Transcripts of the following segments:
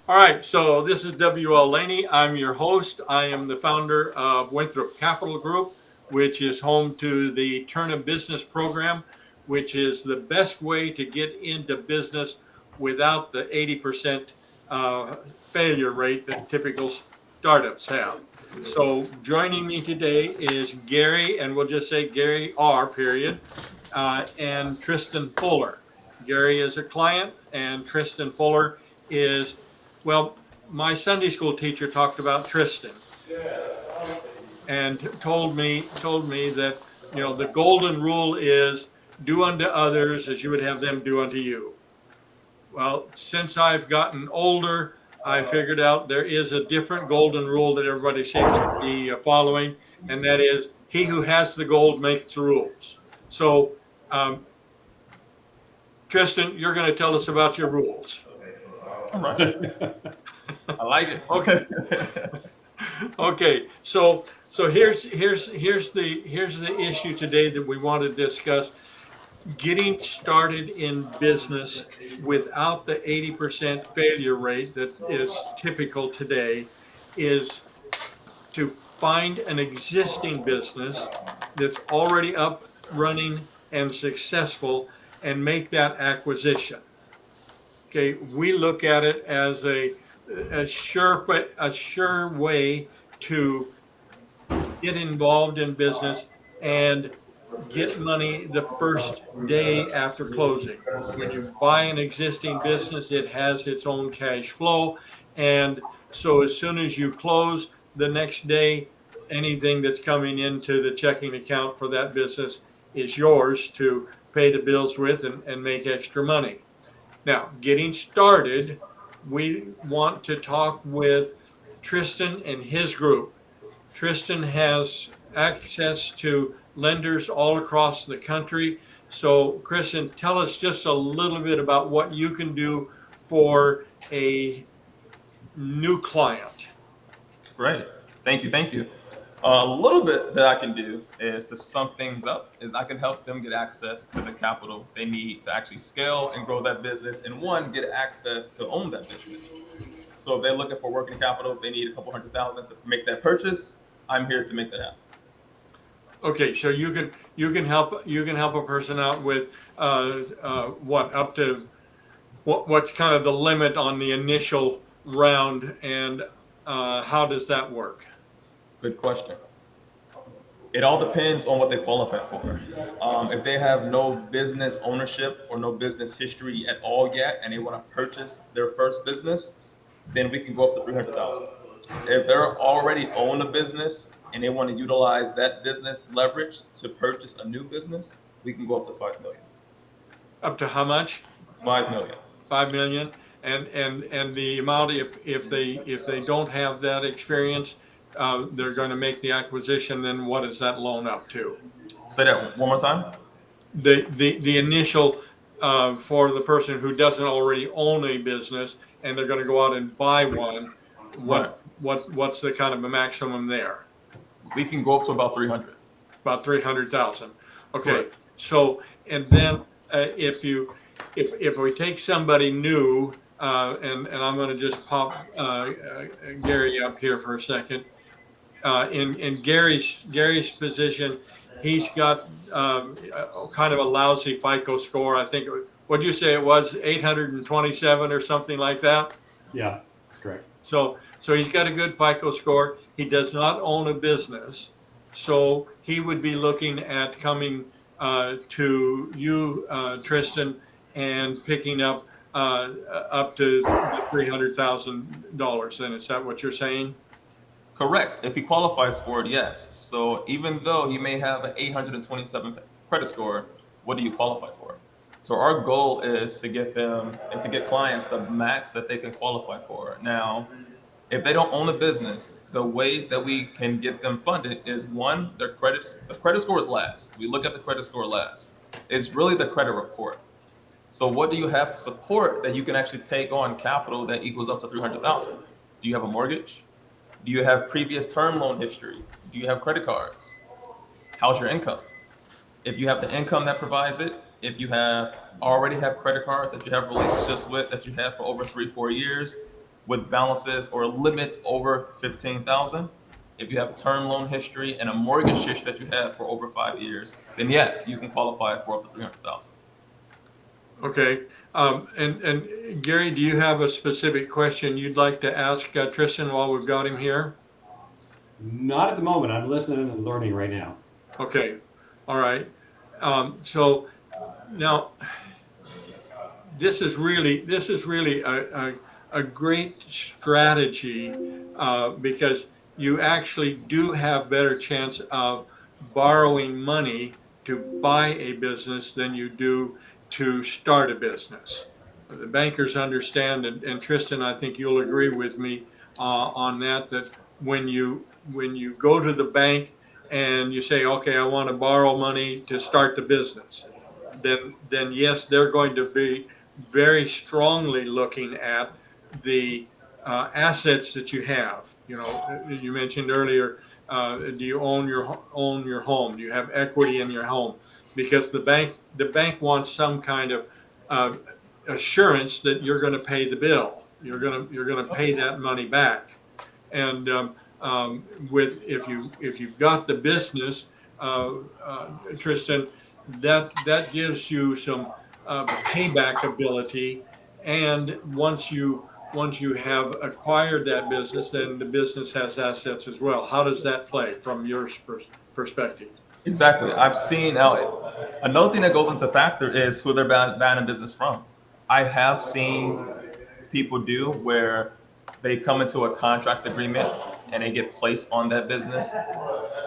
All right, so this is WL Laney. I'm your host. I am the founder of Winthrop Capital Group, which is home to the Turn a Business program, which is the best way to get into business without the 80% failure rate that typical startups have. So joining me today is Gary, and we'll just say Gary R. Period, and Tristan Fuller. Gary is a client, and Tristan Fuller is, well, my Sunday school teacher talked about Tristan and told me that the golden rule is do unto others as you would have them do unto you. Well, since I've gotten older, I figured out there is a different golden rule that everybody seems to be following, and that is he who has the gold makes the rules. So, um, Tristan, you're going to tell us about your rules. All right. I like it. Okay. Okay. So here's the issue today that we want to discuss. Getting started in business without the 80% failure rate that is typical today is to find an existing business that's already up, running, and successful and make that acquisition. Okay, we look at it as a sure way to get involved in business and get money the first day after closing. When you buy an existing business, it has its own cash flow. And so as soon as you close the next day, anything that's coming into the checking account for that business is yours to pay the bills with and make extra money. Now, getting started, we want to talk with Tristan and his group. Tristan has access to lenders all across the country. So, Kristen, tell us just a little bit about what you can do for a new client. Great. Thank you. Thank you. A little bit that I can do is to sum things up is I can help them get access to the capital they need to actually scale and grow that business and one, get access to own that business. So if they're looking for working capital, they need a couple 100,000 to make that purchase. I'm here to make that happen. Okay, so you can help a person out with what up to what's kind of the limit on the initial round, and how does that work? Good question. It all depends on what they qualify for. If they have no business ownership or no business history at all yet, and they want to purchase their first business, then we can go up to 300,000. If they're already own a business and they want to utilize that business leverage to purchase a new business, we can go up to 5 million. Up to how much? 5 million. 5 million, and the amount, if they don't have that experience, they're going to make the acquisition. Then what is that loan up to? Say that one more time. The initial, for the person who doesn't already own a business and they're going to go out and buy one. Right. What's the kind of a maximum there? We can go up to about 300. About 300,000. Okay, Correct. so and then if we take somebody new, and I'm going to just pop Gary up here for a second. In Gary's position, he's got kind of a lousy FICO score. I think what'd you say it was, 827 or something like that. Yeah, that's correct. So he's got a good FICO score. He does not own a business, so he would be looking at coming to you, Tristan, and picking up to the $300,000. Then is that what you're saying? Correct. If he qualifies for it, yes. So even though he may have an 827 credit score, what do you qualify for? So our goal is to get them and to get clients the max that they can qualify for. Now, if they don't own a business, the ways that we can get them funded is one, the credit score is last. We look at the credit score last. It's really the credit report. So what do you have to support that you can actually take on capital that equals up to 300,000? Do you have a mortgage? Do you have previous term loan history? Do you have credit cards? How's your income? If you have the income that provides it, if you have already have credit cards that you have relationships with that you have for over 3, 4 years, with balances or limits over 15,000. If you have a term loan history and a mortgage history that you have for over 5 years, then yes, you can qualify for up to 300,000. Okay. And Gary, do you have a specific question you'd like to ask Tristan while we've got him here? Not at the moment. I'm listening and learning right now. Okay. All right. So now this is really a great strategy because you actually do have better chance of borrowing money to buy a business than you do to start a business. The bankers understand, and Tristan, I think you'll agree with me on that. That when you go to the bank and you say, okay, I want to borrow money to start the business, then yes, they're going to be very strongly looking at the assets that you have. You know, you mentioned earlier, do you own your home? Do you have equity in your home? Because the bank wants some kind of uh, assurance that you're going to pay the bill. You're going to pay that money back. And with if you've got the business, uh, Tristan, that gives you some payback ability. And once you have acquired that business, then the business has assets as well. How does that play from your perspective? Exactly. I've seen now another thing that goes into factor is who they're buying a business from. I have seen people do where they come into a contract agreement and they get placed on that business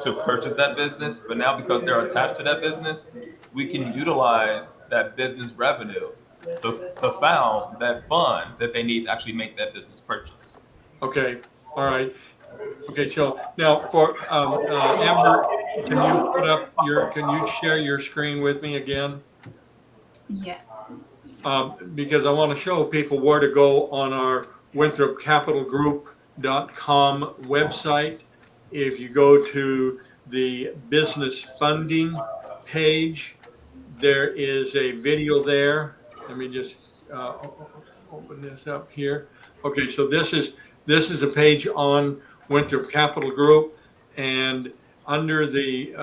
to purchase that business, but now because they're attached to that business, we can utilize that business revenue to found that fund that they need to actually make that business purchase. Okay, all right. Okay, so now for Amber, can you share your screen with me again? Yeah. Because I want to show people where to go on our winthropcapitalgroup.com website. If you go to the business funding page, there is a video there. Let me just open this up here. Okay, so this is a page on Winthrop Capital Group, and under the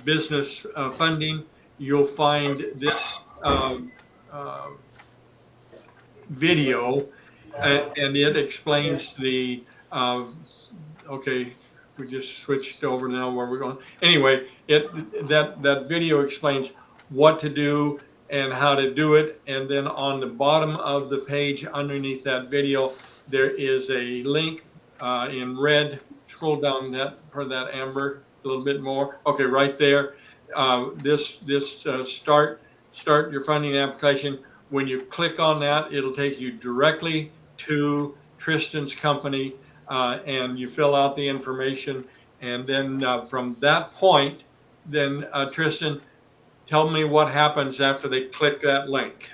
business funding, you'll find this uh, video, and it explains okay, we just switched over now where we're going. Anyway, that video explains what to do and how to do it. And then on the bottom of the page underneath that video, there is a link in red. Scroll down that for that, Amber, a little bit more. Okay, right there. This start your funding application. When you click on that, it'll take you directly to Tristan's company, and you fill out the information. And then from that point, then Tristan, tell me what happens after they click that link.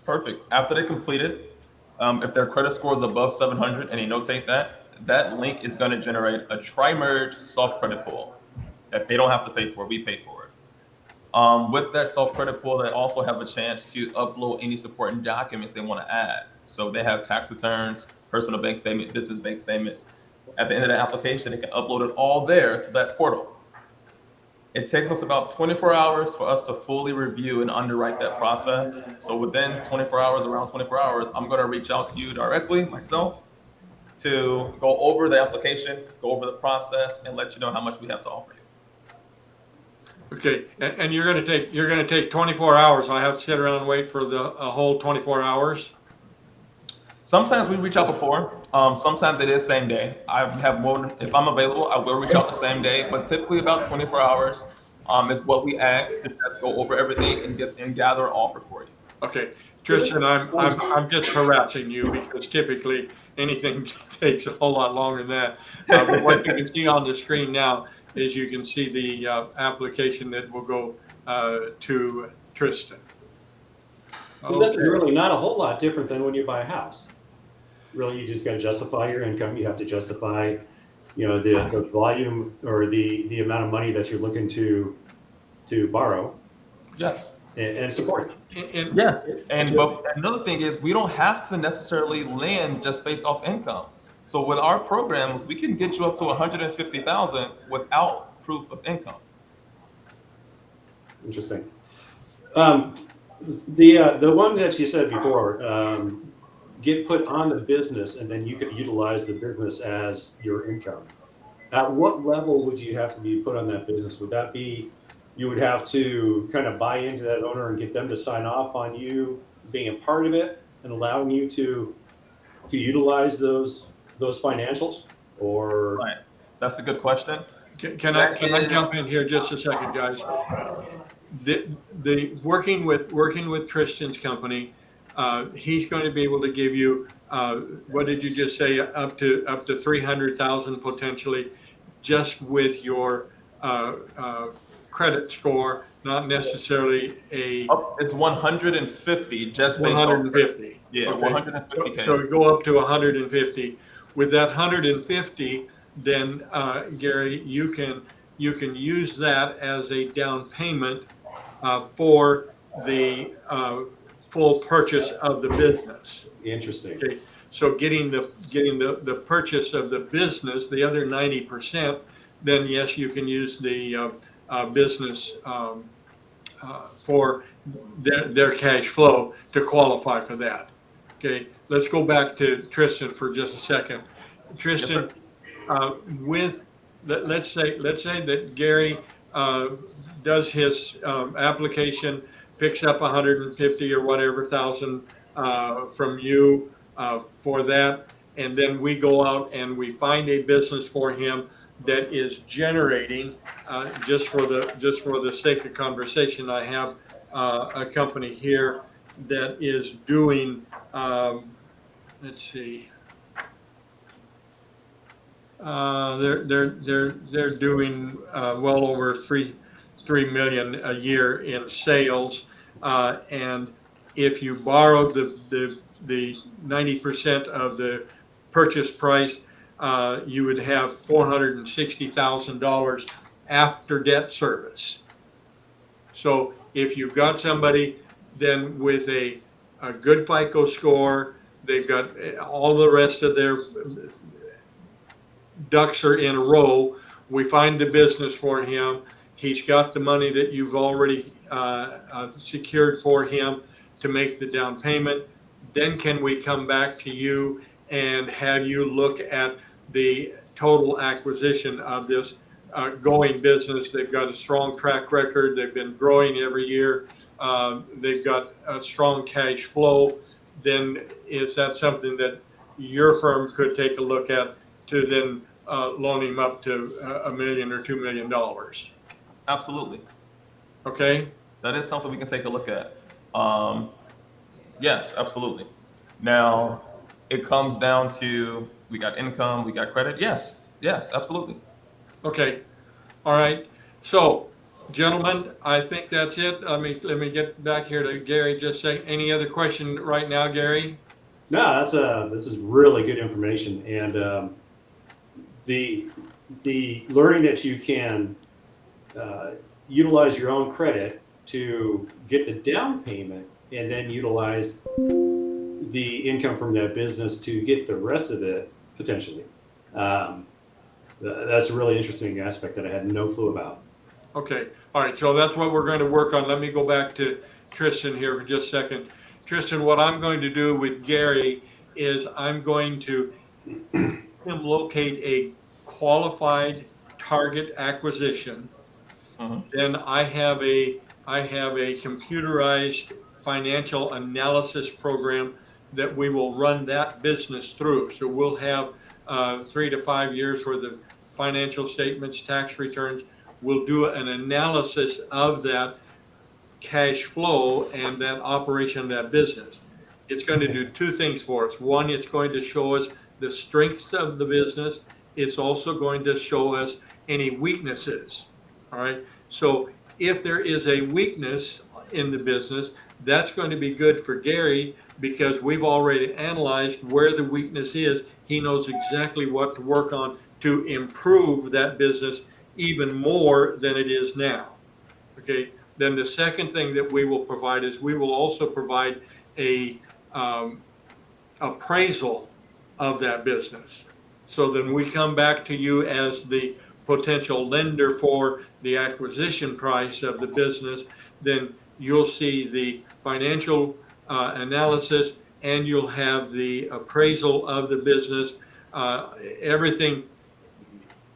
Perfect. After they complete it, if their credit score is above 700 and they notate that, that link is going to generate a tri-merge soft credit pool that they don't have to pay for. We pay for it. With that soft credit pool, they also have a chance to upload any supporting documents they want to add. So they have tax returns, personal bank statement, business bank statements. At the end of the application, they can upload it all there to that portal. It takes us about 24 hours for us to fully review and underwrite that process. So within 24 hours, around 24 hours, I'm going to reach out to you directly, myself, to go over the application, go over the process, and let you know how much we have to offer you. Okay, and you're gonna take 24 hours. I have to sit around and wait for the a whole 24 hours. Sometimes we reach out before. Sometimes it is same day. I have more. If I'm available, I will reach out the same day. But typically about 24 hours is what we ask to just go over everything and get and gather an offer for you. Okay, Tristan, I'm just harassing you because typically anything takes a whole lot longer than that. But what you can see on the screen now is you can see the application that will go to Tristan. So this is Okay. really not a whole lot different than when you buy a house. Really, you just got to justify your income. You have to justify, the volume or the amount of money that you're looking to borrow. Yes. and support And Yes, it. and but another thing is we don't have to necessarily land just based off income. So with our programs, we can get you up to 150,000 without proof of income. Interesting. The one that you said before, get put on the business and then you could utilize the business as your income. At what level would you have to be put on that business? Would that be, you would have to kind of buy into that owner and get them to sign off on you being a part of it and allowing you to utilize those financials? Or Right. That's a good question. That can I is, jump in here just a second, guys? The working with Tristan's company, he's going to be able to give you, what did you just say, up to 300,000 potentially, just with your credit score, not necessarily a up, it's 150 just based off credit. 150. Yeah, Okay, 150K. so we go up to 150. With that 150, then Gary, you can use that as a down payment for the full purchase of the business. interesting. Okay, so getting the purchase of the business, the other 90%, then yes, you can use the business for their cash flow to qualify for that. Okay, let's go back to Tristan for just a second. Yes, sir. Tristan, with let's say that Gary does his application, picks up 150 or whatever thousand from you for that, and then we go out and we find a business for him that is generating, just for the sake of conversation, I have a company here that is doing, let's see, they're doing well over 3 million a year in sales, and if you borrowed the 90% of the purchase price, you would have $460,000 after debt service. So if you've got somebody then with a good FICO score, they've got all the rest of their ducks are in a row. We find the business for him. He's got the money that you've already secured for him to make the down payment. Then can we come back to you and have you look at the total acquisition of this going business? They've got a strong track record. They've been growing every year. They've got a strong cash flow. Then is that something that your firm could take a look at to then loan him up to $1 million or $2 million? Absolutely. Okay. That is something we can take a look at. Yes, absolutely. Now, it comes down to we got income, we got credit. Yes, yes, absolutely. Okay. All right. So, gentlemen, I think that's it. Let me get back here to Gary. Just say any other question right now, Gary? No, this is really good information, and the learning that you can utilize your own credit to get the down payment and then utilize the income from that business to get the rest of it potentially. That's a really interesting aspect that I had no clue about. Okay. All right. So that's what we're going to work on. Let me go back to Tristan here for just a second. Tristan, what I'm going to do with Gary is I'm going to him locate a qualified target acquisition. Then I have a computerized financial analysis program that we will run that business through. So we'll have 3 to 5 years worth of financial statements, tax returns. We'll do an analysis of that cash flow and that operation of that business. It's going to do two things for us. One, it's going to show us the strengths of the business. It's also going to show us any weaknesses. All right. So if there is a weakness in the business, that's going to be good for Gary because we've already analyzed where the weakness is. He knows exactly what to work on to improve that business even more than it is now. Okay. Then the second thing that we will provide is we will also provide a appraisal of that business. So then we come back to you as the potential lender for the acquisition price of the business. Then you'll see the financial analysis, and you'll have the appraisal of the business. Everything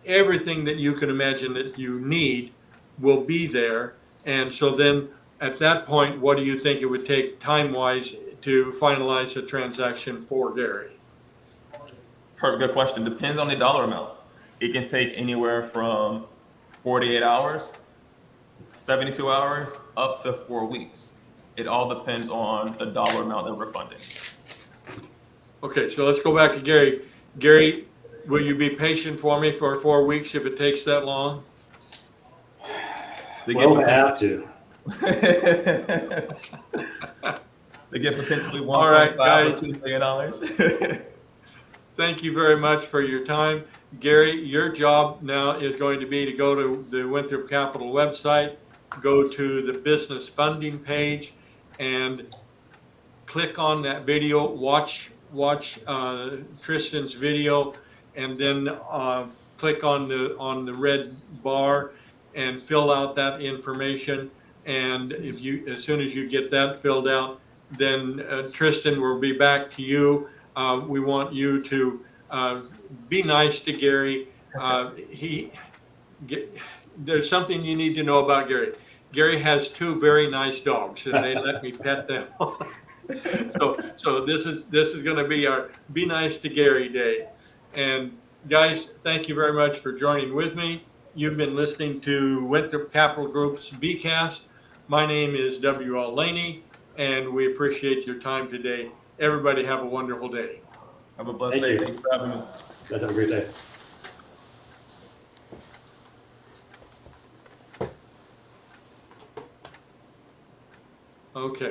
that you can imagine that you need will be there. And so then at that point, what do you think it would take time-wise to finalize a transaction for Gary? Perfect, good question. Depends on the dollar amount. It can take anywhere from 48 hours, 72 hours, up to 4 weeks. It all depends on the dollar amount that we're funding. Okay, so let's go back to Gary. Gary, will you be patient for me for 4 weeks if it takes that long? To Well, get I have to. to get potentially All right, 1.5 or guys. $2 million. Thank you very much for your time. Gary, your job now is going to be to go to the Winthrop Capital website, go to the business funding page, and click on that video, watch Tristan's video, and then click on the red bar and fill out that information. And if you, as soon as you get that filled out, then Tristan will be back to you. We want you to be nice to Gary. There's something you need to know about Gary. Gary has two very nice dogs, and they let me pet them. So this is going to be our Be Nice to Gary Day. And guys, thank you very much for joining with me. You've been listening to Winthrop Capital Group's VCast. My name is WL Laney, and we appreciate your time today. Everybody have a wonderful day. Have a blessed Thank day. you. Thanks for having me. Guys, have a great day. Okay.